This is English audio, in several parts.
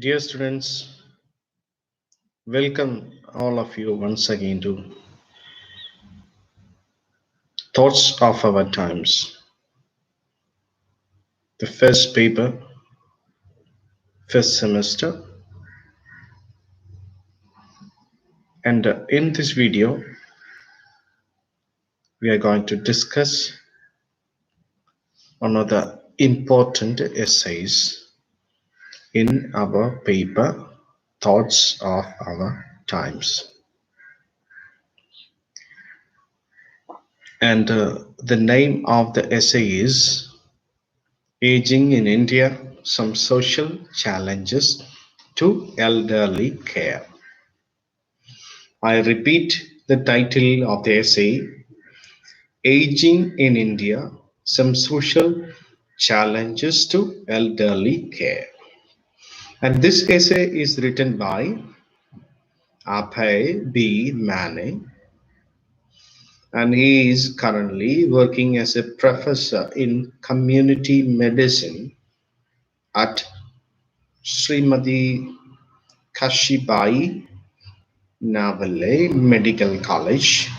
Dear students, welcome all of you once again to Thoughts of Our Times, the first paper, first semester. And in this video, we are going to discuss one of the important essays in our paper, Thoughts of Our Times. And the name of the essay is Aging in India, Some Social Challenges to Elderly Care. I repeat the title of the essay, Aging in India, Some Social Challenges to Elderly Care. And this essay is written by Abhay B. Mane, and he is currently working as a professor in community medicine at Srimati Kashibai Navale Medical College,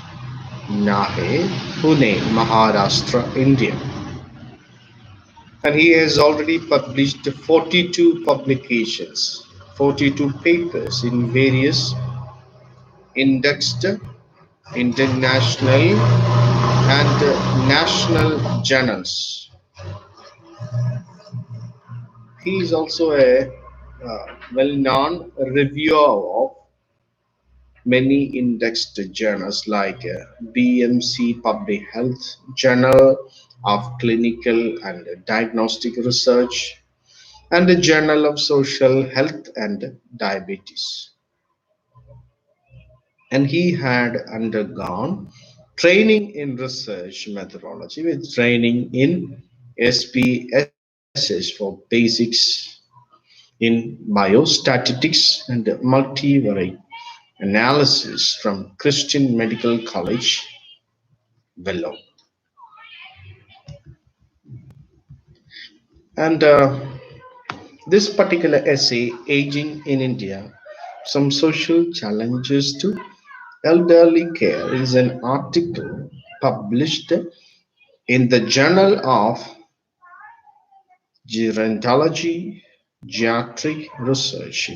Nahe, Pune, Maharashtra, India. And he has already published 42 publications, 42 papers in various indexed international and national journals. He is also a well-known reviewer of many indexed journals like BMC Public Health, Journal of Clinical and Diagnostic Research, and the Journal of Social Health and Diabetes. And he had undergone training in research methodology with training in SPSS for basics in biostatistics and multivariate analysis from Christian Medical College, Vellore. And this particular essay, Aging in India, Some Social Challenges to Elderly Care, is an article published in the Journal of Gerontology, Geriatric Research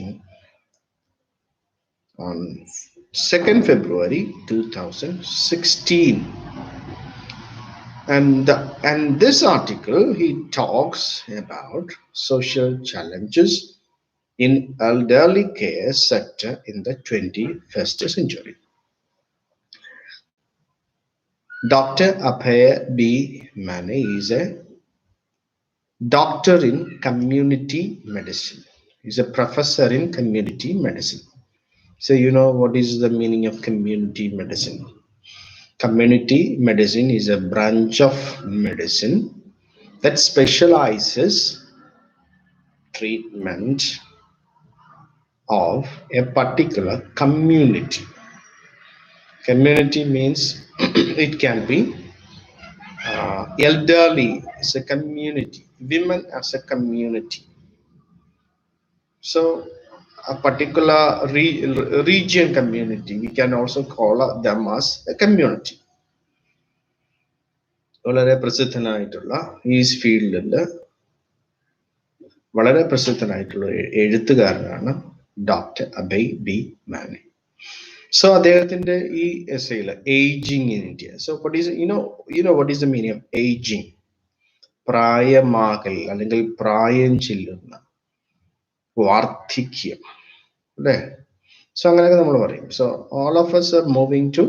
on 2nd February 2016. And this article, he talks about social challenges in elderly care sector in the 21st century. Dr. Abhay B. Mane is a doctor in community medicine. He's a professor in community medicine. So you know what is the meaning of community medicine? Community medicine is a branch of medicine that specializes treatment of a particular community. Community means it can be elderly as a community, women as a community. So a particular region community, we can also call them as a community. വളരെ പ്രസിദ്ധനായിട്ടുള്ള ഈ ഫീൽഡിൽ വളരെ പ്രസിദ്ധനായിട്ടുള്ള എഴുത്തുകാരനാണ് doctor Abhay B Mane. So അദ്ദേഹത്തിന്റെ ഈ എസ്സേയിൽ ageing in India. So what is what is the meaning of ageing? പ്രായമാകൽ അല്ലെങ്കിൽ പ്രായം ചെല്ലുന്ന, വാർദ്ധക്യം, അല്ലേ? സോ അങ്ങനെയൊക്കെ നമ്മൾ പറയും. So all of us are moving to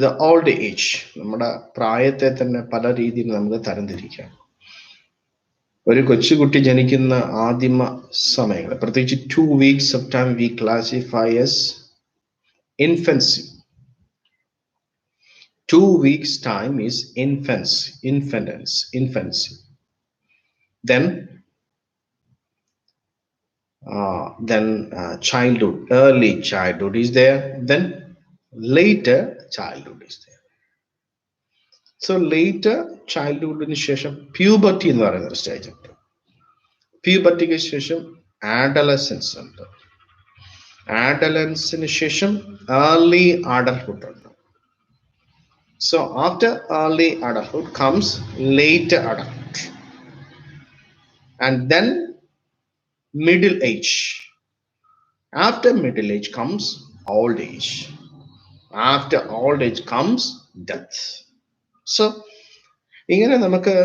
the old age. നമ്മുടെ പ്രായത്തെ തന്നെ പല രീതിയിൽ നമുക്ക് തരംതിരിക്കാം. ഒരു കൊച്ചുകുട്ടി ജനിക്കുന്ന ആദിമ സമയങ്ങൾ, പ്രത്യേകിച്ച് 2 weeks of time we classify as infancy. 2 weeks time is infancy. Then childhood, early childhood is there. Then later childhood is there. So later childhood ശേഷം puberty എന്ന് പറയുന്ന ഒരു സ്റ്റേജ് ഉണ്ട്. പ്യൂബർട്ടിക്ക് ശേഷം ആഡലസൻസ് ഉണ്ട്, ആഡലൻസിന് ശേഷം ഏർലി അഡൽട്ട്ഹുഡ് ഉണ്ട്. So after early adulthood comes later adulthood, and then middle age. After middle age comes old age. After old age comes death. So ഇങ്ങനെ നമുക്ക്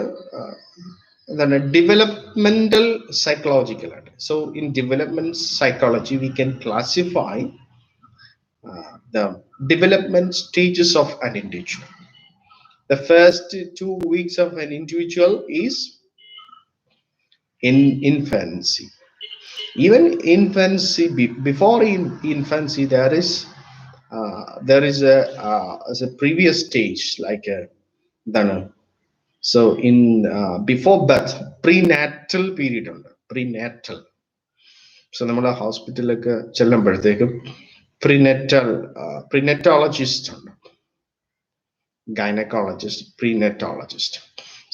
എന്താണ് developmental psychological ആയിട്ട്. So in development psychology we can classify the development stages of an individual. The first 2 weeks of an individual is in infancy. Even infancy, before infancy, there is as a previous stage like dana. So in before birth, prenatal period ഉണ്ട്, prenatal. So നമ്മുടെ ഹോസ്പിറ്റലിലൊക്കെ ചെല്ലുമ്പോഴത്തേക്കും പ്രീനെറ്റാളജിസ്റ്റ് ഉണ്ട്, gynaecologist, പ്രീനെറ്റാളജിസ്റ്റ്.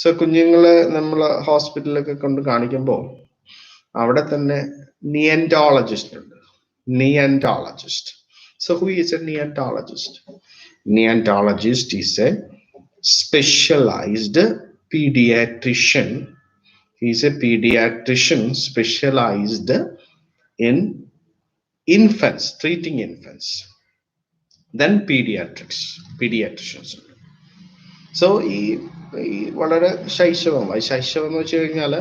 So കുഞ്ഞുങ്ങളെ നമ്മൾ ഹോസ്പിറ്റലിലൊക്കെ കൊണ്ട് കാണിക്കുമ്പോൾ അവിടെ തന്നെ നിയന്റോളജിസ്റ്റ് ഉണ്ട്, നിയന്റോളജിസ്റ്റ്. So who is a neonatologist? Neonatologist is a specialized pediatrician. He is a pediatrician specialized in infants, treating infants. Then pediatricians. So ഈ വളരെ ശൈശവമായി, ശൈശവം എന്ന് വെച്ച് കഴിഞ്ഞാൽ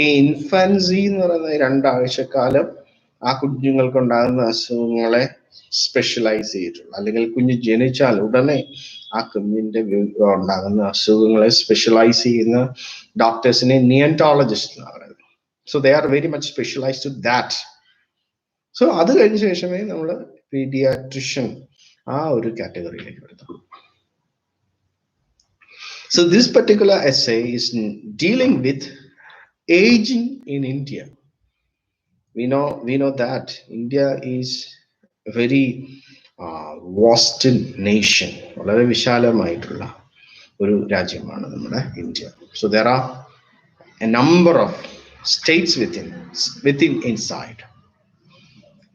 ഈ ഇൻഫൻസി എന്ന് പറയുന്ന 2 ആഴ്ചക്കാലം ആ കുഞ്ഞുങ്ങൾക്കുണ്ടാകുന്ന അസുഖങ്ങളെ സ്പെഷ്യലൈസ് ചെയ്തിട്ടുള്ള, അല്ലെങ്കിൽ കുഞ്ഞ് ജനിച്ചാൽ ഉടനെ ആ കുഞ്ഞിന്റെ ഉണ്ടാകുന്ന അസുഖങ്ങളെ സ്പെഷ്യലൈസ് ചെയ്യുന്ന ഡോക്ടേഴ്സിനെ നിയന്റോളജിസ്റ്റ് എന്നാണ് പറയുന്നത്. So they are very much specialised to that. സോ അത് കഴിഞ്ഞ ശേഷമേ നമ്മൾ പീഡിയാട്രിഷ്യൻ ആ ഒരു കാറ്റഗറിയിലേക്ക് വരുത്തുള്ളൂ. So this particular essay is dealing with aging in India. We know that India is a very vast nation. വളരെ വിശാലമായിട്ടുള്ള ഒരു രാജ്യമാണ് നമ്മുടെ India. So there are a number of states within inside,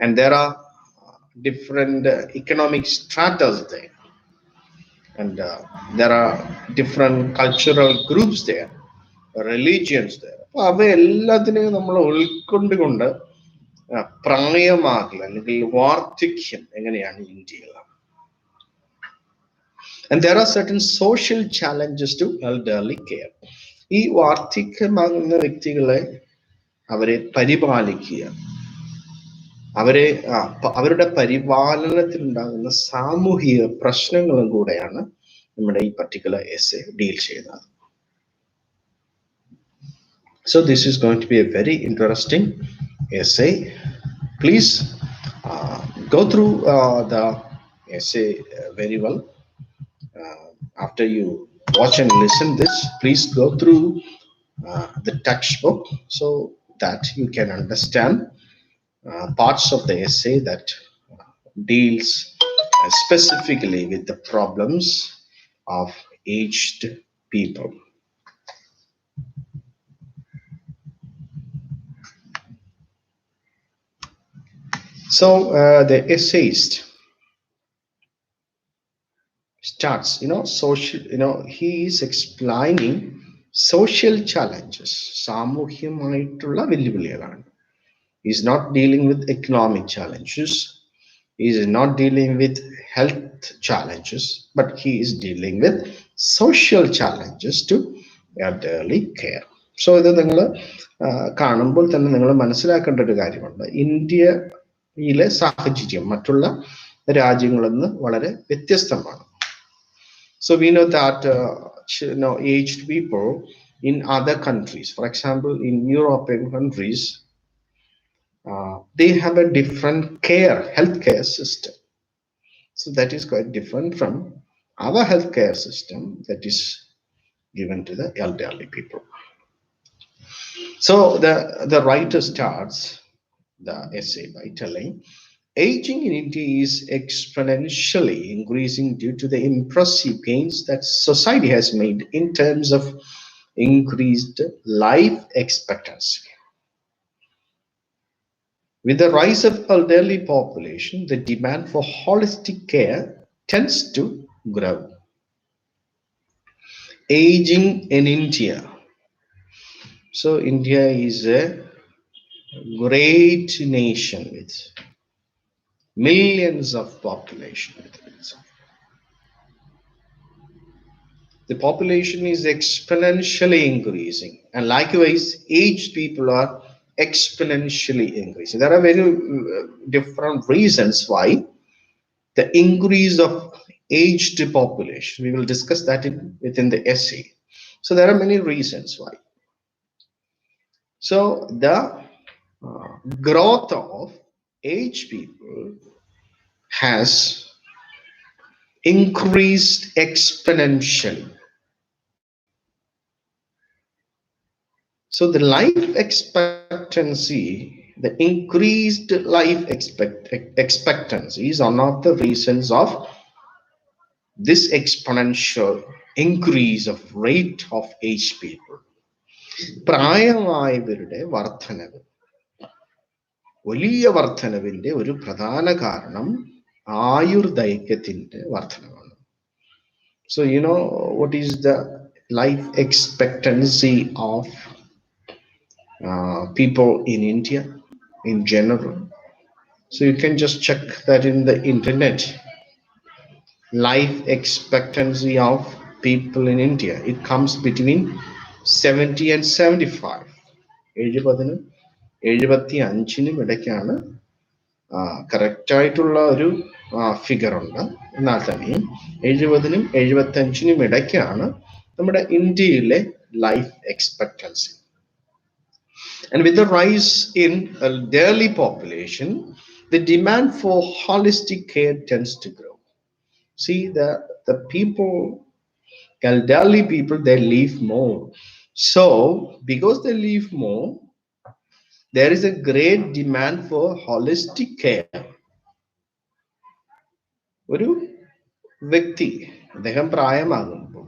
and there are different economic stratas there, and there are different cultural groups there, religions there. അപ്പോൾ അവ എല്ലാത്തിനെയും നമ്മൾ ഉൾക്കൊണ്ടുകൊണ്ട് പ്രായമാകൽ അല്ലെങ്കിൽ വാർദ്ധക്യം എങ്ങനെയാണ് ഇന്ത്യയിൽ. And there are certain social challenges to elderly care. ഈ വാർദ്ധക്യമാകുന്ന വ്യക്തികളെ അവരെ പരിപാലിക്കുക, അവരുടെ പരിപാലനത്തിലുണ്ടാകുന്ന സാമൂഹിക പ്രശ്നങ്ങളും കൂടെയാണ് നമ്മുടെ ഈ പർട്ടിക്കുലർ എസ്സേ ഡീൽ ചെയ്യുന്നത്. So this is going to be a very interesting essay. Please go through the essay very well. After you watch and listen this, please go through the textbook so that you can understand parts of the essay that deals specifically with the problems of aged people. So the essayist starts, he is explaining social challenges, സാമൂഹ്യമായിട്ടുള്ള വെല്ലുവിളികളാണ്. He is not dealing with economic challenges, he is not dealing with health challenges, but he is dealing with social challenges to elderly care. So ഇത് നിങ്ങൾ കാണുമ്പോൾ തന്നെ നിങ്ങൾ മനസ്സിലാക്കേണ്ട ഒരു കാര്യമുണ്ട്. ഇന്ത്യയിലെ സാഹചര്യം മറ്റുള്ള രാജ്യങ്ങളിൽ നിന്ന് വളരെ വ്യത്യസ്തമാണ്. So we know that aged people in other countries, for example in European countries, they have a different healthcare system. So that is quite different from our healthcare system that is given to the elderly people. So the writer starts the essay by telling, aging in India is exponentially increasing due to the impressive gains that society has made in terms of increased life expectancy. With the rise of elderly population, the demand for holistic care tends to grow. Aging in India. So India is a great nation with millions of population. The population is exponentially increasing, and likewise, aged people are exponentially increasing. There are very different reasons why the increase of aged population. We will discuss that within the essay. So there are many reasons why. So the growth of aged people has increased exponentially. So the life expectancy, the increased life expectancy is one of the reasons of this exponential increase of rate of aged people. പ്രായമായവരുടെ വർധനവ്, വലിയ വർധനവിന്റെ ഒരു പ്രധാന കാരണം ആയുർദൈർഘ്യത്തിന്റെ വർധനവാണ്. So you know what is the life expectancy of people in India in general? So you can just check that in the internet. Life expectancy of people in India, it comes between 70 and 75. 70-നും 75-നും ഇടയ്ക്കാണ് correct ആയിട്ടുള്ള ഒരു figure ഉണ്ട്. എന്നാൽ തന്നെയും 70-നും 75-നും ഇടയ്ക്കാണ് നമ്മുടെ ഇന്ത്യയിലെ life expectancy. And with the rise in elderly population, the demand for holistic care tends to grow. See, the people, elderly people, they live more. So because they live more, there is a great demand for holistic care. ഒരു വ്യക്തി അദ്ദേഹം പ്രായമാകുമ്പോൾ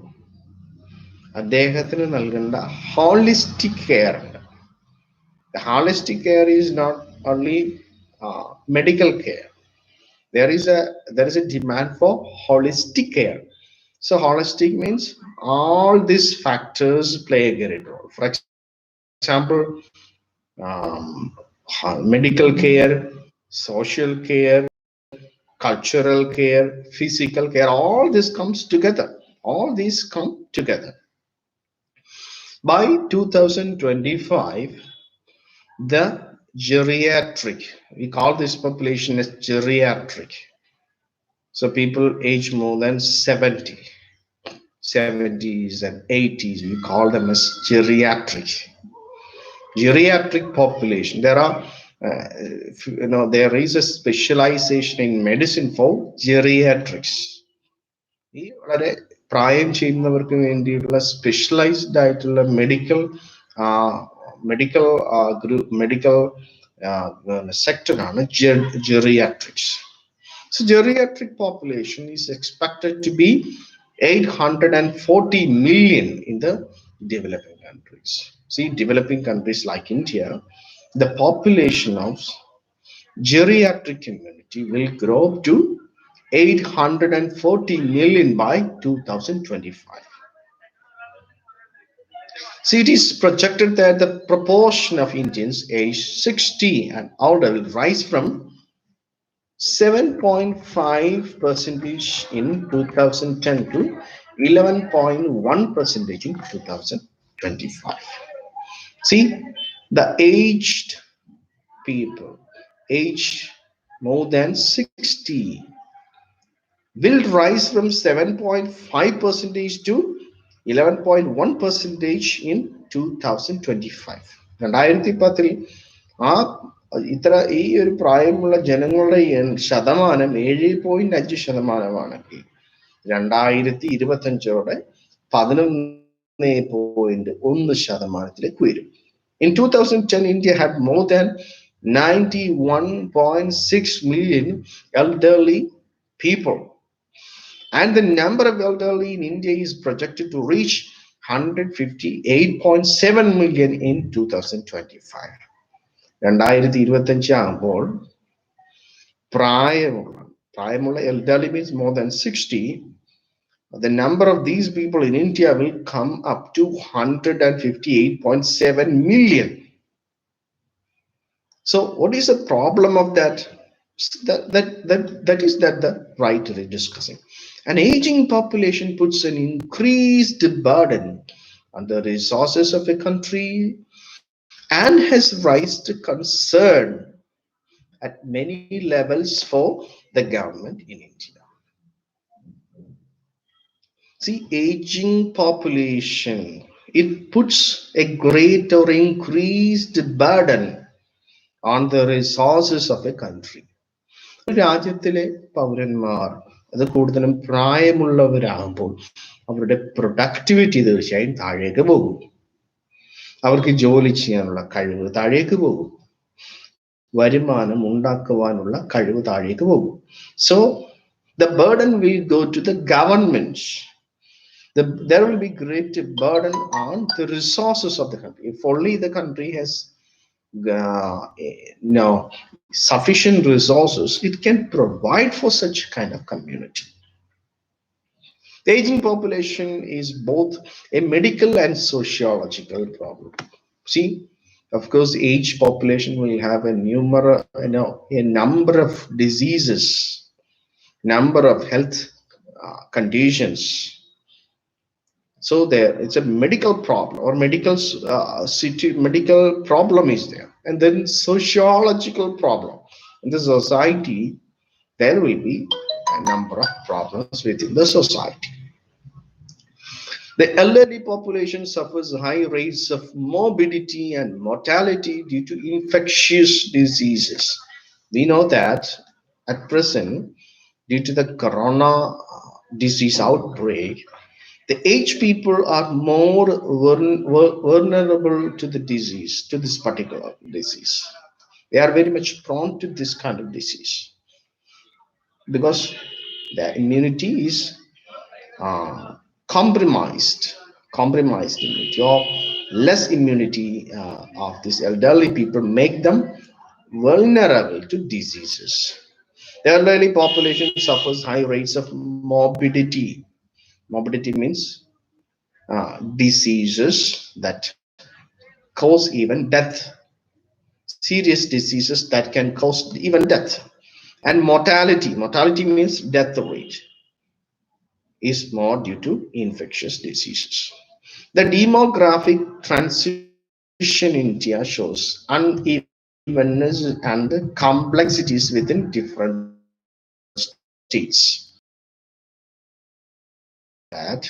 അദ്ദേഹത്തിന് നൽകേണ്ട holistic care ഉണ്ട്. The holistic care is not only medical care. There is a demand for holistic care. So holistic means all these factors play a great role. For example, medical care, social care, cultural care, physical care, all this comes together. All these come together. By 2025, the geriatric, we call this population as geriatric. So people age more than 70, 70s and 80s, we call them as geriatric. Geriatric population. There are, there is a specialization in medicine for geriatrics. ഈ വളരെ പ്രായം ചെയ്യുന്നവർക്ക് വേണ്ടിയിട്ടുള്ള specialised ആയിട്ടുള്ള medical സെക്ടറാണ് geriatrics. So geriatric population is expected to be 840 million in the developing countries. See, developing countries like India, the population of geriatric community will grow to 840 million by 2025. See, it is projected that the proportion of Indians aged 60 and older will rise from 7.5% in 2010 to 11.1% in 2025. See, the aged people, aged more than 60, will rise from 7.5% to 11.1% in 2025. 2010-ൽ ഈ ഒരു പ്രായമുള്ള ജനങ്ങളുടെ ശതമാനം 7.5%. 2025-ഓടെ 11.1%-ലേക്ക് വരും. In 2010, India had more than 91.6 million elderly people. And the number of elderly in India is projected to reach 158.7 million in 2025. 2025 ആകുമ്പോൾ പ്രായമുള്ള elderly means more than 60. The number of these people in India will come up to 158.7 million. So what is the problem of that? That is that the right we're discussing. An aging population puts an increased burden on the resources of a country and has raised concern at many levels for the government in India. See, aging population, it puts a great or increased burden on the resources of a country. രാജ്യത്തിലെ പൗരന്മാർ അത് കൂടുതലും പ്രായമുള്ളവരാകുമ്പോൾ അവരുടെ productivity തീർച്ചയായും താഴേക്ക് പോകും. അവർക്ക് ജോലി ചെയ്യാനുള്ള കഴിവ് താഴേക്ക് പോകും. വരുമാനം ഉണ്ടാക്കുവാനുള്ള കഴിവ് താഴേക്ക് പോകും. So the burden will go to the government. There will be great burden on the resources of the country. If only the country has sufficient resources, it can provide for such kind of community. The aging population is both a medical and sociological problem. See, of course, aged population will have a number of diseases, number of health conditions. So there, it's a medical problem or medical problem is there, and then sociological problem. In the society, there will be a number of problems within the society. The elderly population suffers high rates of morbidity and mortality due to infectious diseases. We know that at present, due to the corona disease outbreak, the aged people are more vulnerable to the disease, to this particular disease. They are very much prone to this kind of disease because their immunity is compromised immunity or less immunity of these elderly people make them vulnerable to diseases. The elderly population suffers high rates of morbidity. Morbidity means diseases that cause even death, serious diseases that can cause even death. And mortality means death rate is more due to infectious diseases. The demographic transition in India shows unevenness and complexities within different states. That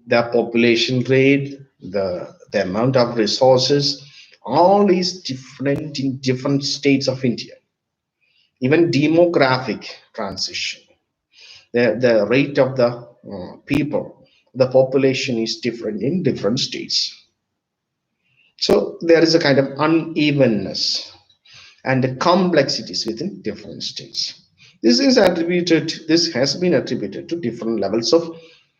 the population rate, the amount of resources, all is different in different states of India. Even demographic transition, the rate of the people, the population is different in different states. So there is a kind of unevenness and the complexities within different states. This has been attributed to different levels of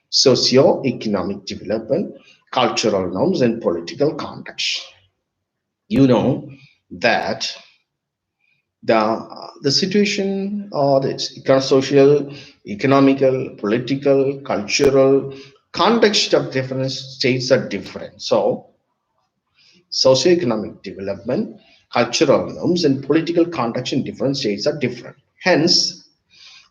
socio-economic development, cultural norms, and political context. You know that the situation or the social, economical, political, cultural context of different states are different. So socioeconomic development, cultural norms, and political context in different states are different. Hence,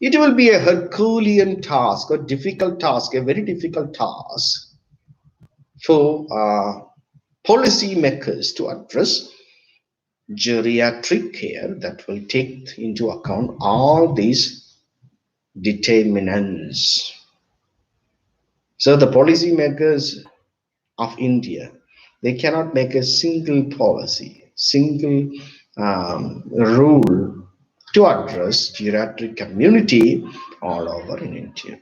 it will be a Herculean task, a difficult task, a very difficult task for policy makers to address geriatric care that will take into account all these determinants. So the policy makers of India, they cannot make a single policy, single rule to address geriatric community all over in India.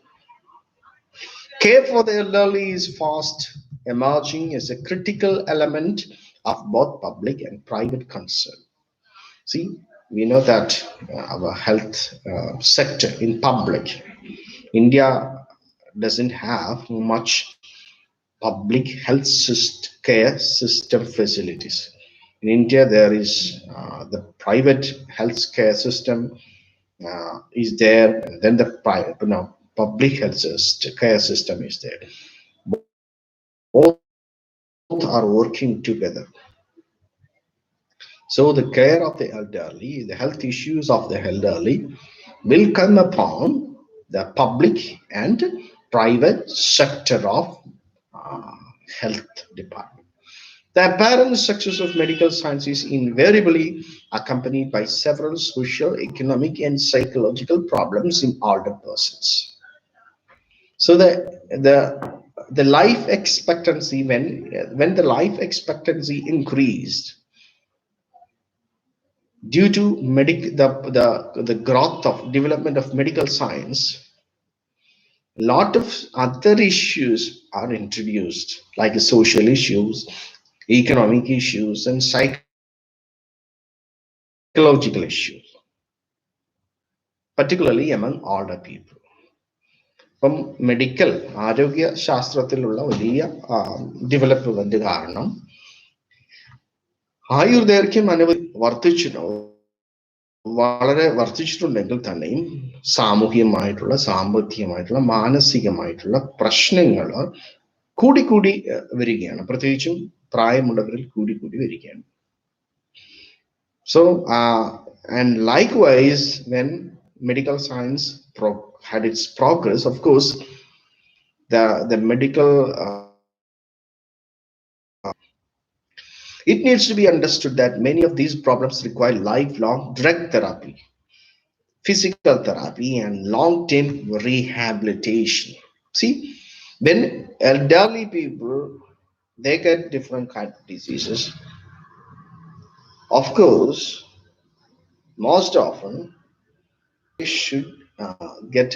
Care for the elderly is fast emerging as a critical element of both public and private concern. See, we know that our health sector in public, India doesn't have much public health care system facilities. In India, there is the private healthcare system is there, and then the private, public health care system is there. Both are working together. So the care of the elderly, the health issues of the elderly will come upon the public and private sector of uh, health department. The apparent success of medical science is invariably accompanied by several social, economic, and psychological problems in older persons. So the life expectancy, when the life expectancy increased due to the growth of development of medical science, a lot of other issues are introduced, like social issues, economic issues, and psychological issues, particularly among older people. ഇപ്പം medical ആരോഗ്യ ശാസ്ത്രത്തിലുള്ള വലിയ development കാരണം ആയുർദൈർഘ്യം അനവധി വളരെ വർദ്ധിച്ചിട്ടുണ്ടെങ്കിൽ തന്നെയും സാമൂഹികമായിട്ടുള്ള, സാമ്പത്തികമായിട്ടുള്ള, മാനസികമായിട്ടുള്ള പ്രശ്നങ്ങൾ കൂടിക്കൂടി വരികയാണ്. പ്രത്യേകിച്ചും പ്രായമുള്ളവരിൽ കൂടിക്കൂടി വരികയാണ്. So and likewise, when medical science had its progress, of course the medical it needs to be understood that many of these problems require lifelong drug therapy, physical therapy, and long-term rehabilitation. See, when elderly people, they get different kind of diseases, of course, most often they should get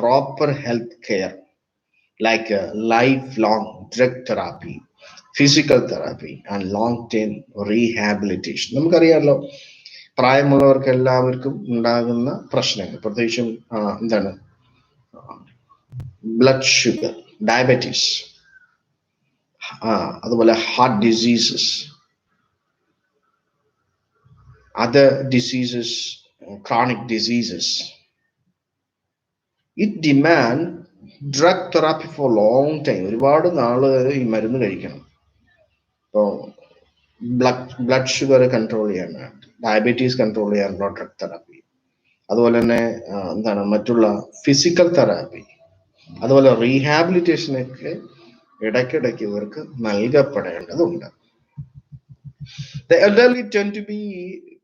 proper health care, like lifelong drug therapy, physical therapy, and long-term rehabilitation. നമുക്കറിയാമല്ലോ, പ്രായമുള്ളവർക്ക് എല്ലാവർക്കും ഉണ്ടാകുന്ന പ്രശ്നങ്ങൾ, പ്രത്യേകിച്ചും എന്താണ്, blood sugar, diabetes, അതുപോലെ heart diseases, other diseases, chronic diseases, it demand drug therapy for long time. ഒരുപാട് നാള് ഈ മരുന്ന് കഴിക്കണം. ഇപ്പോൾ ബ്ലഡ് ഷുഗർ കൺട്രോൾ ചെയ്യാൻ, ഡയബറ്റീസ് കൺട്രോൾ ചെയ്യാനുള്ള ഡ്രഗ് തെറാപ്പി, അതുപോലെ തന്നെ എന്താണ് മറ്റുള്ള ഫിസിക്കൽ തെറാപ്പി, അതുപോലെ റീഹാബിലിറ്റേഷനൊക്കെ ഇടയ്ക്കിടയ്ക്ക് ഇവർക്ക് നൽകപ്പെടേണ്ടതുണ്ട്. The elderly tend to be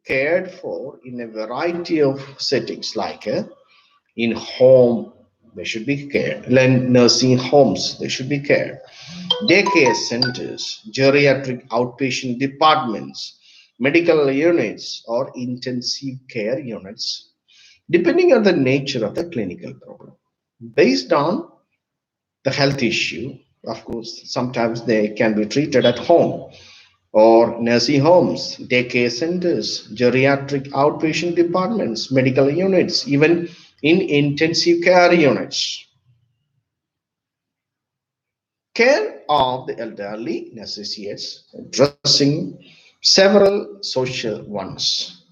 cared for in a variety of settings, like in home they should be cared, nursing homes they should be cared, daycare centers, geriatric outpatient departments, medical units, or intensive care units, depending on the nature of the clinical problem. Based on the health issue, of course, sometimes they can be treated at home or nursing homes, daycare centers, geriatric outpatient departments, medical units, even in intensive care units. Care of the elderly necessitates addressing several social ones.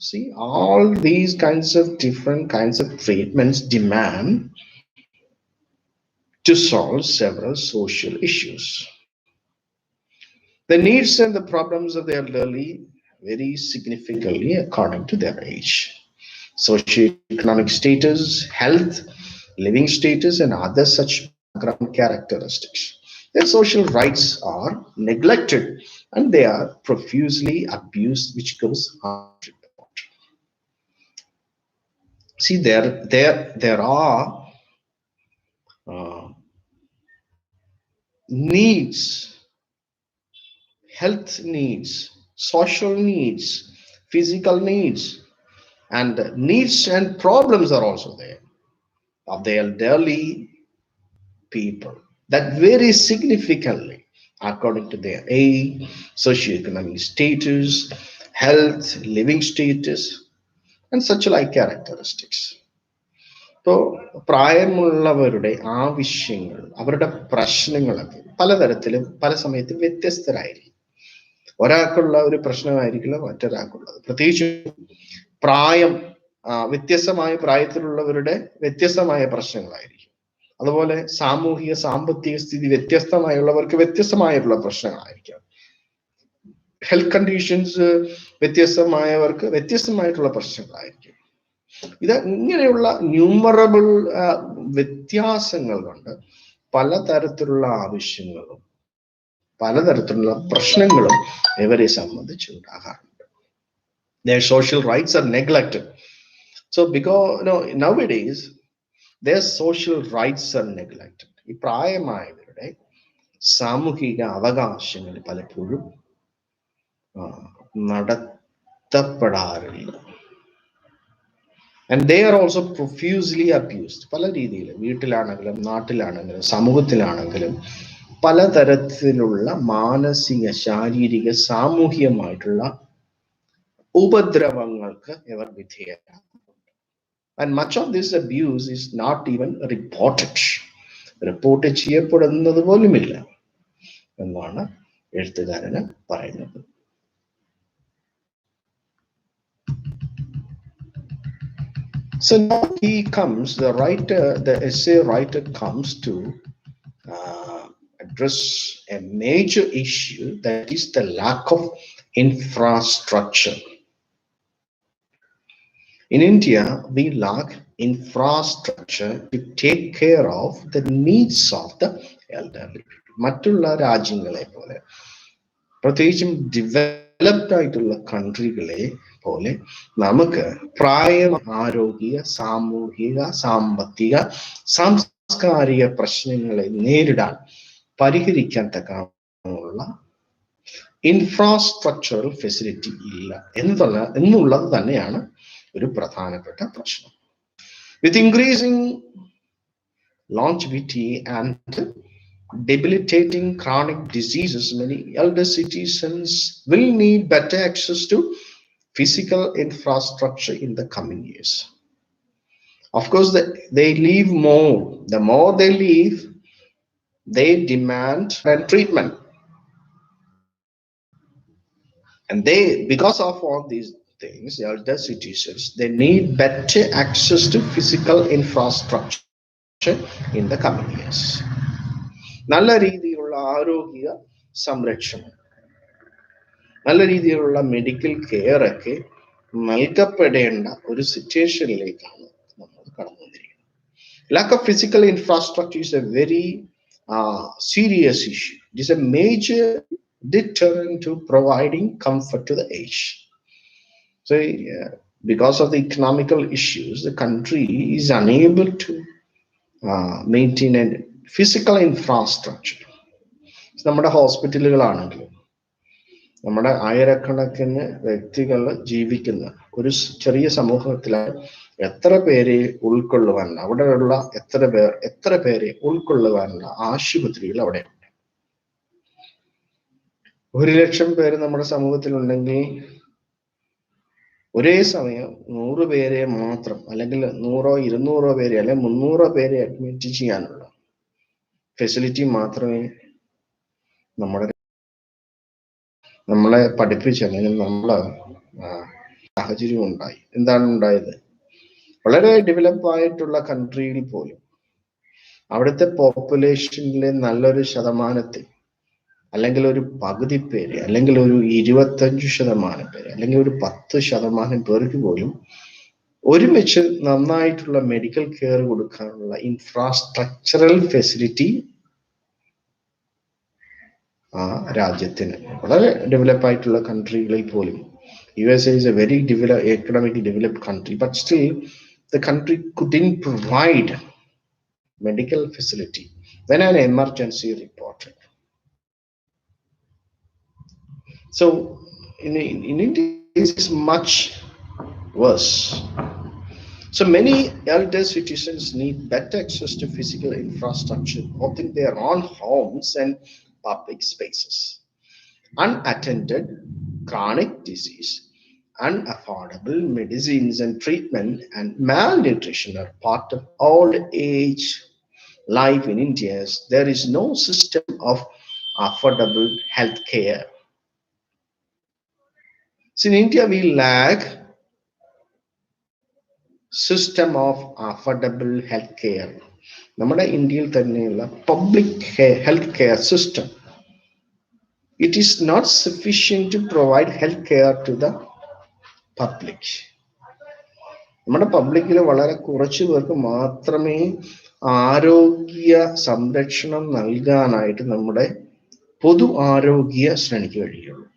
See, all these kinds of different kinds of treatments demand to solve several social issues. The needs and the problems of the elderly vary significantly according to their age, socioeconomic status, health, living status, and other such background characteristics. Their social rights are neglected and they are profusely abused, which goes unreported. See, there are needs, health needs, social needs, physical needs, and needs and problems are also there of the elderly people that vary significantly according to their age, socioeconomic status, health, living status, and such like characteristics. ഇപ്പോൾ പ്രായമുള്ളവരുടെ ആവശ്യങ്ങൾ, അവരുടെ പ്രശ്നങ്ങളൊക്കെ പലതരത്തിലും പല സമയത്തും വ്യത്യസ്തരായിരിക്കും. ഒരാൾക്കുള്ള ഒരു പ്രശ്നമായിരിക്കില്ല മറ്റൊരാൾക്കുള്ളത്. പ്രത്യേകിച്ച് പ്രായം വ്യത്യസ്തമായ പ്രായത്തിലുള്ളവരുടെ വ്യത്യസ്തമായ പ്രശ്നങ്ങളായിരിക്കും. അതുപോലെ സാമൂഹിക സാമ്പത്തിക സ്ഥിതി വ്യത്യസ്തമായുള്ളവർക്ക് വ്യത്യസ്തമായിട്ടുള്ള പ്രശ്നങ്ങളായിരിക്കാം. ഹെൽത്ത് കണ്ടീഷൻസ് വ്യത്യസ്തമായവർക്ക് വ്യത്യസ്തമായിട്ടുള്ള പ്രശ്നങ്ങളായിരിക്കും. ഇത് ഇങ്ങനെയുള്ള ന്യൂമറബിൾ വ്യത്യാസങ്ങൾ കൊണ്ട് പലതരത്തിലുള്ള ആവശ്യങ്ങളും പലതരത്തിലുള്ള പ്രശ്നങ്ങളും ഇവരെ സംബന്ധിച്ച് ഉണ്ടാകാറുണ്ട്. Their social rights are neglected. So because nowadays their social rights are neglected. ഈ പ്രായമായവരുടെ സാമൂഹിക അവകാശങ്ങൾ പലപ്പോഴും നടത്തപ്പെടാറില്ല. And they are also profusely abused. പല രീതിയിൽ വീട്ടിലാണെങ്കിലും നാട്ടിലാണെങ്കിലും സമൂഹത്തിലാണെങ്കിലും പലതരത്തിലുള്ള മാനസിക ശാരീരിക സാമൂഹികമായിട്ടുള്ള ഉപദ്രവങ്ങൾക്ക് ഇവർ വിധേയരാകും. And much of this abuse is not even reported. Report ചെയ്യപ്പെടുന്നത് പോലുമില്ല എന്നാണ് എഴുത്തുകാരന് പറയുന്നത്. So now the essay writer comes to address a major issue, that is the lack of infrastructure. In India, we lack infrastructure to take care of the needs of the elderly. മറ്റുള്ള രാജ്യങ്ങളെ പോലെ, പ്രത്യേകിച്ചും developed ആയിട്ടുള്ള കൺട്രികളെ പോലെ നമുക്ക് പ്രായം, ആരോഗ്യ, സാമൂഹിക, സാമ്പത്തിക, സാംസ്കാരിക പ്രശ്നങ്ങളെ നേരിടാൻ പരിഹരിക്കാൻ തക്കമുള്ള ഇൻഫ്രാസ്ട്രക്ചറൽ ഫെസിലിറ്റി ഇല്ല എന്നുള്ളത് തന്നെയാണ് ഒരു പ്രധാനപ്പെട്ട പ്രശ്നം. വിത്ത് increasing longevity and debilitating chronic diseases, many elder citizens will need better access to physical infrastructure in the coming years. Of course, they live more. The more they live, they demand treatment. And because of all these things, elder citizens, they need better access to physical infrastructure in the coming years. നല്ല രീതിയിലുള്ള ആരോഗ്യ സംരക്ഷണം, നല്ല രീതിയിലുള്ള medical care ഒക്കെ നൽകപ്പെടേണ്ട ഒരു സിറ്റുവേഷനിലേക്കാണ് നമ്മൾ കടന്നു വന്നിരിക്കുന്നത്. Lack of physical infrastructure is a very serious issue. It is a major deterrent to providing comfort to the aged. So because of the economical issues, the country is unable to maintain a physical infrastructure. നമ്മുടെ ഹോസ്പിറ്റലുകളാണെങ്കിലും നമ്മുടെ ആയിരക്കണക്കിന് വ്യക്തികൾ ജീവിക്കുന്ന ഒരു ചെറിയ സമൂഹത്തിലെ എത്ര പേരെ ഉൾക്കൊള്ളുവാനുള്ള, അവിടെയുള്ള എത്ര പേരെ ഉൾക്കൊള്ളുവാനുള്ള ആശുപത്രികൾ അവിടെ ഉണ്ട്. 1,00,000 പേര് നമ്മുടെ സമൂഹത്തിലുണ്ടെങ്കിൽ ഒരേ സമയം 100 പേരെ മാത്രം, അല്ലെങ്കിൽ 100 200 പേരെ, അല്ലെങ്കിൽ 300 പേരെ അഡ്മിറ്റ് ചെയ്യാനുള്ള ഫെസിലിറ്റി മാത്രമേ നമ്മളെ പഠിപ്പിച്ച, അല്ലെങ്കിൽ നമ്മളെ സാഹചര്യം ഉണ്ടായി. എന്താണ് ഉണ്ടായത്? വളരെ ഡെവലപ്പ് ആയിട്ടുള്ള കൺട്രിയിൽ പോലും അവിടുത്തെ പോപ്പുലേഷനിലെ നല്ലൊരു ശതമാനത്തിൽ, അല്ലെങ്കിൽ ഒരു പകുതി പേര്, അല്ലെങ്കിൽ ഒരു 25% പേര്, അല്ലെങ്കിൽ ഒരു 10% പേർക്ക് പോലും ഒരുമിച്ച് നന്നായിട്ടുള്ള മെഡിക്കൽ കെയർ കൊടുക്കാനുള്ള ഇൻഫ്രാസ്ട്രക്ചറൽ ഫെസിലിറ്റി ആ രാജ്യത്തിന്, വളരെ ഡെവലപ്പ് ആയിട്ടുള്ള കൺട്രികളിൽ പോലും, USA is a very economically developed country, but still the country couldn't provide medical facility when an emergency reported. So in India, this is much worse. So many elder citizens need better access to physical infrastructure, both in their own homes and public spaces. Unattended chronic disease, unaffordable medicines and treatment, and malnutrition are part of old age life in India. There is no system of affordable health care. So in India, we lack system of affordable healthcare. നമ്മുടെ ഇന്ത്യയിൽ തന്നെയുള്ള public health care system, it is not sufficient to provide health care to the public. നമ്മുടെ പബ്ലിക്കിൽ വളരെ കുറച്ചു പേർക്ക് മാത്രമേ ആരോഗ്യ സംരക്ഷണം നൽകാനായിട്ട് നമ്മുടെ പൊതു ആരോഗ്യ ശ്രേണിക്ക് കഴിയുള്ളൂ.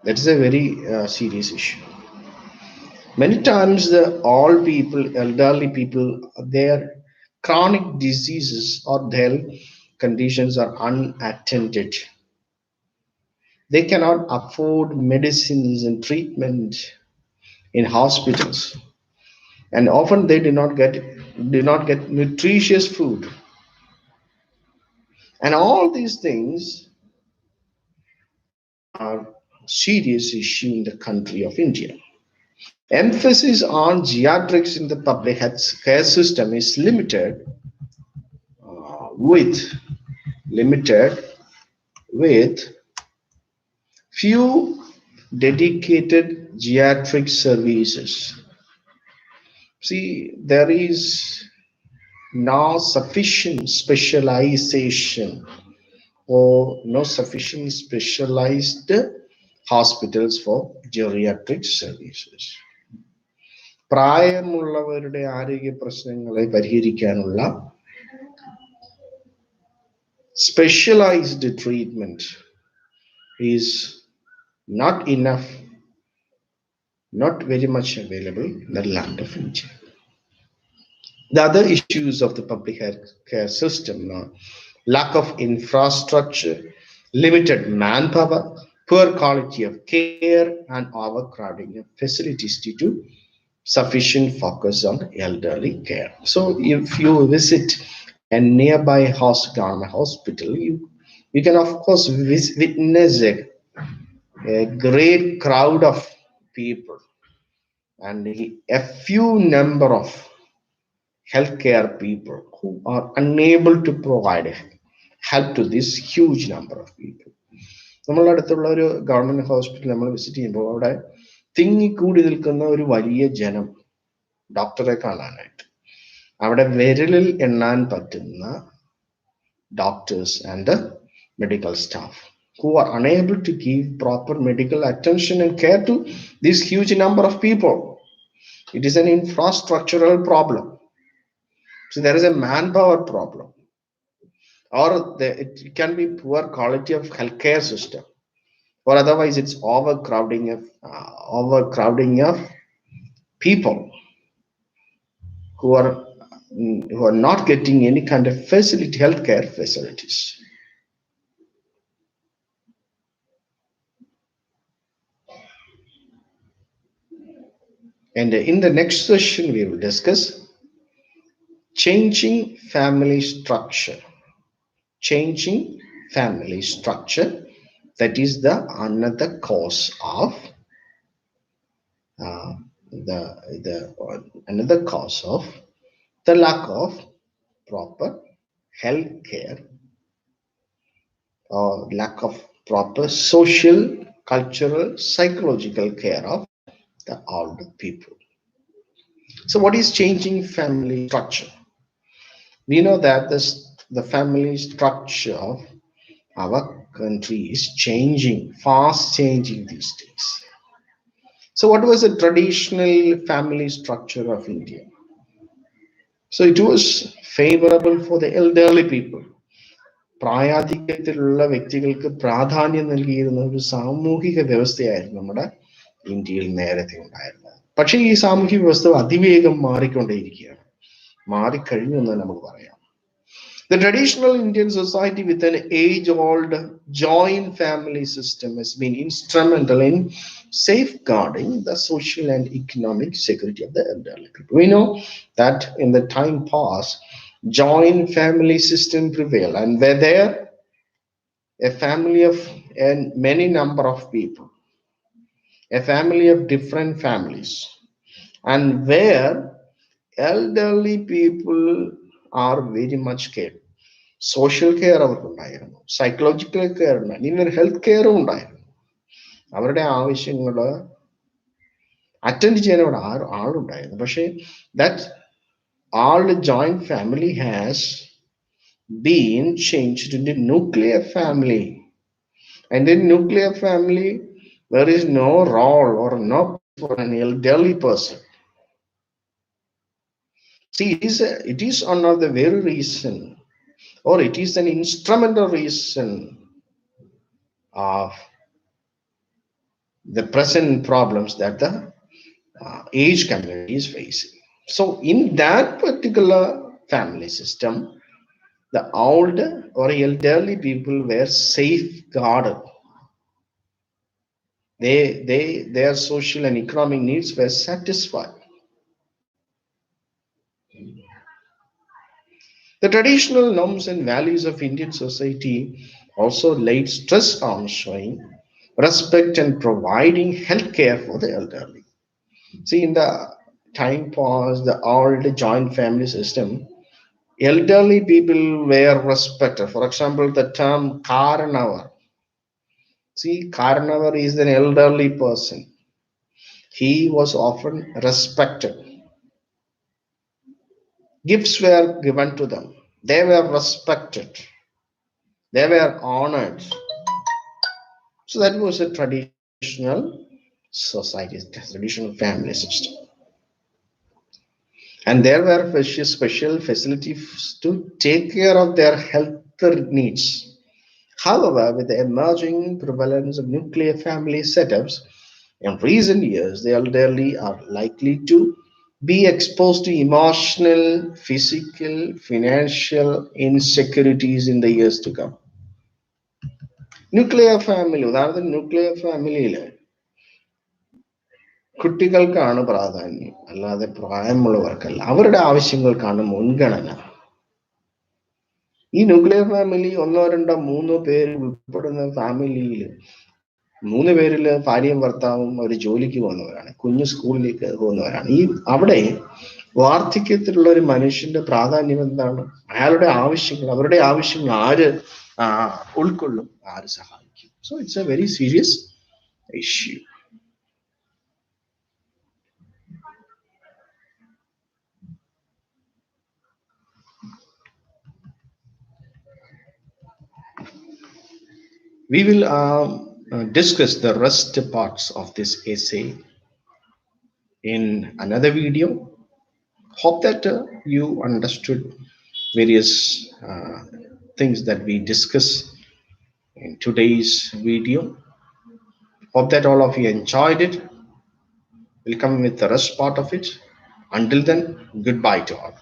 That is a very serious issue. Many times the old people, elderly people, their chronic diseases or their conditions are unattended. They cannot afford medicines and treatment in hospitals, and often they do not get nutritious food. And all these things are serious issue in the country of India. Emphasis on geriatrics in the public health care system is with few dedicated geriatric services. See, there is no sufficient specialization or no sufficient specialized hospitals for geriatric services. പ്രായമുള്ളവരുടെ ആരോഗ്യ പ്രശ്നങ്ങളെ പരിഹരിക്കാനുള്ള specialized treatment is not enough, not very much available in the land of India. The other issues of the public health care system are lack of infrastructure, limited manpower, poor quality of care, and overcrowding of facilities due to sufficient focus on elderly care. So if you visit a nearby government hospital, you can of course witness a great crowd of people and a few number of healthcare people who are unable to provide help to this huge number of people. നമ്മളുടെ അടുത്തുള്ള ഒരു government hospital നമ്മൾ visit ചെയ്യുമ്പോൾ അവിടെ തിങ്ങിക്കൂടി നിൽക്കുന്ന ഒരു വലിയ ജനം ഡോക്ടറെ കാണാനായിട്ട്. അവിടെ വിരലിൽ എണ്ണാൻ പറ്റുന്ന doctors and medical staff who are unable to give proper medical attention and care to this huge number of people. It is an infrastructural problem. So there is a manpower problem, or it can be poor quality of healthcare system, or otherwise it's overcrowding of people who are not getting any kind of healthcare facilities. And in the next session, we will discuss changing family structure. Changing family structure, that is the another cause of the lack of proper health care or lack of proper social, cultural, psychological care of the older people. So what is changing family structure? We know that the family structure of our country is changing, fast changing these days. So what was the traditional family structure of India? So it was favorable for the elderly people. പ്രായാധിക്യത്തിലുള്ള വ്യക്തികൾക്ക് പ്രാധാന്യം നൽകിയിരുന്ന ഒരു സാമൂഹിക വ്യവസ്ഥയായിരുന്നു നമ്മുടെ ഇന്ത്യയിൽ നേരത്തെ ഉണ്ടായിരുന്നത്. പക്ഷേ ഈ സാമൂഹിക വ്യവസ്ഥ അതിവേഗം മാറിക്കൊണ്ടേയിരിക്കുകയാണ്, മാറിക്കഴിഞ്ഞു എന്ന് നമുക്ക് പറയാം. The traditional Indian society with an age-old joint family system has been instrumental in safeguarding the social and economic security of the elderly people. We know that in the time past, joint family system prevailed, and where there a family of many number of people, a family of different families, and where elderly people are very much cared. Social care അവർക്കുണ്ടായിരുന്നു, psychological care ഉണ്ടായിരുന്നു, ഇന്നൊരു health കെയറും ഉണ്ടായിരുന്നു. അവരുടെ ആവശ്യങ്ങൾ attend ചെയ്യാൻ അവിടെ ആളുണ്ടായിരുന്നു. പക്ഷേ that all the joint family has been changed into nuclear family. And in nuclear family, there is no role or no place for an elderly person. See, it is one of the very reason, or it is an instrumental reason of the present problems that the age community is facing. So, in that particular family system, the old or elderly people were safeguarded. Their social and economic needs were satisfied. The traditional norms and values of Indian society also laid stress on showing respect and providing health care for the elderly. See, in the time past, the old joint family system, elderly people were respected. For example, the term Karanavar. See, Karanavar is an elderly person. He was often respected. Gifts were given to them. They were respected. They were honored. So that was a traditional society, traditional family system. And there were special facilities to take care of their health needs. However, with the emerging prevalence of nuclear family setups, in recent years, the elderly are likely to be exposed to emotional, physical, financial insecurities in the years to come. Nuclear family, ഉദാഹരണത്തിന് nuclear ഫാമിലിയിൽ കുട്ടികൾക്കാണ് പ്രാധാന്യം, അല്ലാതെ പ്രായമുള്ളവർക്കല്ല. അവരുടെ ആവശ്യങ്ങൾക്കാണ് മുൻഗണന. ഈ nuclear family ഒന്നോ രണ്ടോ മൂന്നോ പേര് ഉൾപ്പെടുന്ന ഫാമിലിയിൽ 3 പേരിൽ ഭാര്യയും ഭർത്താവും അവർ ജോലിക്ക് പോകുന്നവരാണ്, കുഞ്ഞു സ്കൂളിലേക്ക് പോകുന്നവരാണ്. അവിടെ വാർദ്ധക്യത്തിലുള്ള ഒരു മനുഷ്യന്റെ പ്രാധാന്യം എന്താണ്? അയാളുടെ ആവശ്യങ്ങൾ, അവരുടെ ആവശ്യങ്ങൾ ആര് ഉൾക്കൊള്ളും, ആര് സഹായിക്കും? So it's A very serious issue. We will discuss the rest parts of this essay in another video. Hope that you understood various things that we discuss in today's video. Hope that all of you enjoyed it. We'll come with the rest part of it. Until then, goodbye to all.